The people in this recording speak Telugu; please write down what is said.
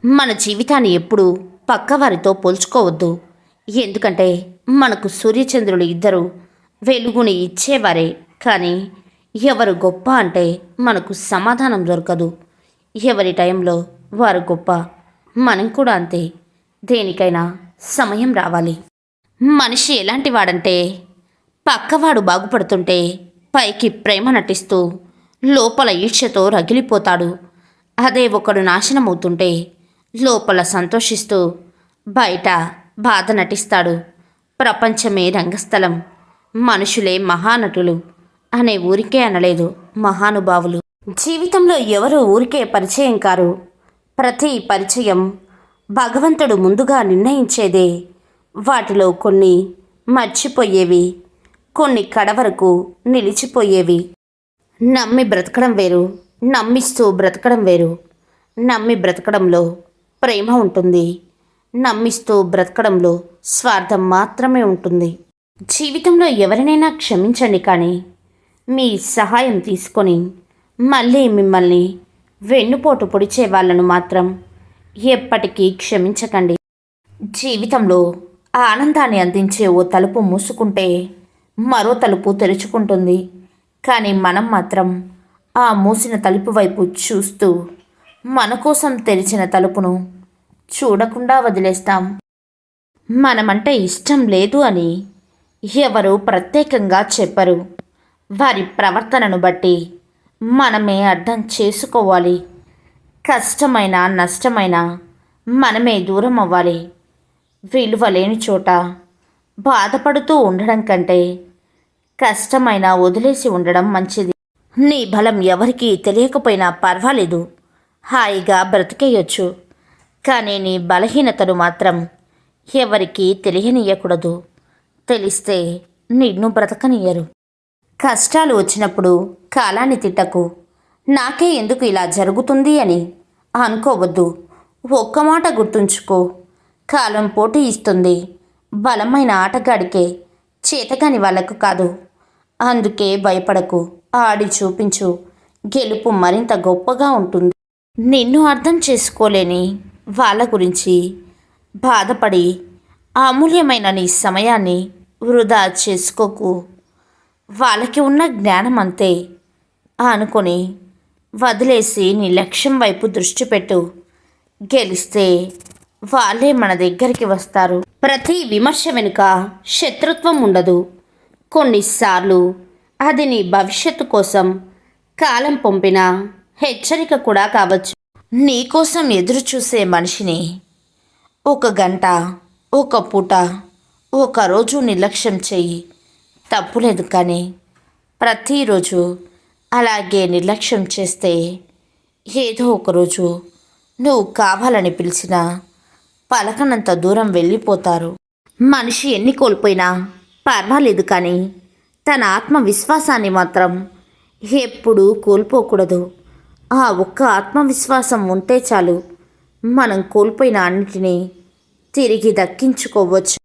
మన జీవితాన్ని ఎప్పుడూ పక్కవారితో పోల్చుకోవద్దు. ఎందుకంటే మనకు సూర్యచంద్రులు ఇద్దరు వెలుగుని ఇచ్చేవారే. కానీ ఎవరు గొప్ప అంటే మనకు సమాధానం దొరకదు. ఎవరి టైంలో వారు గొప్ప. మనం కూడా అంతే. దేనికైనా సమయం రావాలి. మనిషి ఎలాంటి వాడంటే పక్కవాడు బాగుపడుతుంటే పైకి ప్రేమ నటిస్తూ లోపల ఈర్ష్యతో రగిలిపోతాడు. అదే ఒకడు నాశనమవుతుంటే లోపల సంతోషిస్తూ బయట బాధ నటిస్తాడు. ప్రపంచమే రంగస్థలం, మనుషులే మహానటులు అనే ఊరికే అనలేదు మహానుభావులు. జీవితంలో ఎవరు ఊరికే పరిచయం కారు. ప్రతి పరిచయం భగవంతుడు ముందుగా నిర్ణయించేదే. వాటిలో కొన్ని మర్చిపోయేవి, కొన్ని కడవరకు నిలిచిపోయేవి. నమ్మి బ్రతకడం వేరు, నమ్మిస్తూ బ్రతకడం వేరు. నమ్మి బ్రతకడంలో ప్రేమ ఉంటుంది, నమ్మిస్తూ బ్రతకడంలో స్వార్థం మాత్రమే ఉంటుంది. జీవితంలో ఎవరినైనా క్షమించండి, కానీ మీ సహాయం తీసుకొని మళ్ళీ మిమ్మల్ని వెన్నుపోటు పొడిచే వాళ్ళను మాత్రం ఎప్పటికీ క్షమించకండి. జీవితంలో ఆనందాన్ని అందించే ఓ తలుపు మూసుకుంటే మరో తలుపు తెరుచుకుంటుంది. కానీ మనం మాత్రం ఆ మూసిన తలుపు వైపు చూస్తూ మన కోసం తెరిచిన తలుపును చూడకుండా వదిలేస్తాం. మనమంటే ఇష్టం లేదు అని ఎవరు ప్రత్యేకంగా చెప్పరు. వారి ప్రవర్తనను బట్టి మనమే అర్థం చేసుకోవాలి. కష్టమైన నష్టమైన మనమే దూరం అవ్వాలి. విలువ లేని చోట బాధపడుతూ ఉండడం కంటే కష్టమైన వదిలేసి ఉండడం మంచిది. నీ బలం ఎవరికీ తెలియకపోయినా పర్వాలేదు, హాయిగా బ్రతికేయొచ్చు. కానీ నీ బలహీనతను మాత్రం ఎవరికీ తెలియనియకూడదు. తెలిస్తే నిన్ను బ్రతకనియ్యరు. కష్టాలు వచ్చినప్పుడు కాలాన్ని తిట్టకు. నాకే ఎందుకు ఇలా జరుగుతుంది అని అనుకోవద్దు. ఒక్క మాట గుర్తుంచుకో, కాలం పోటీ ఇస్తుంది బలమైన ఆటగాడికే, చేతకాని వాళ్ళకు కాదు. అందుకే భయపడకు, ఆడి చూపించు. గెలుపు మరింత గొప్పగా ఉంటుంది. నిన్ను అర్థం చేసుకోలేని వాళ్ళ గురించి బాధపడి అమూల్యమైన నీ సమయాన్ని వృధా చేసుకోకు. వాళ్ళకి ఉన్న జ్ఞానం అంతే అనుకొని వదిలేసి నీ లక్ష్యం వైపు దృష్టి పెట్టు. గెలిస్తే వాళ్ళే మన దగ్గరికి వస్తారు. ప్రతి విమర్శ వెనుక శత్రుత్వం ఉండదు. కొన్నిసార్లు అది నీ భవిష్యత్తు కోసం కాలం పంపిన హెచ్చరిక కూడా కావచ్చు. నీకోసం ఎదురు చూసే మనిషిని ఒక గంట, ఒక పూట, ఒకరోజు నిర్లక్ష్యం చెయ్యి, తప్పులేదు. కానీ ప్రతిరోజు అలాగే నిర్లక్ష్యం చేస్తే ఏదో ఒకరోజు నువ్వు కావాలని పిలిచినా పలకనంత దూరం వెళ్ళిపోతారు. మనిషి ఎన్ని కోల్పోయినా పర్వాలేదు, కానీ తన ఆత్మవిశ్వాసాన్ని మాత్రం ఎప్పుడూ కోల్పోకూడదు. ఆ ఒక్క ఆత్మవిశ్వాసం ఉంటే చాలు, మనం కోల్పోయిన అన్నిటినీ తిరిగి దక్కించుకోవచ్చు.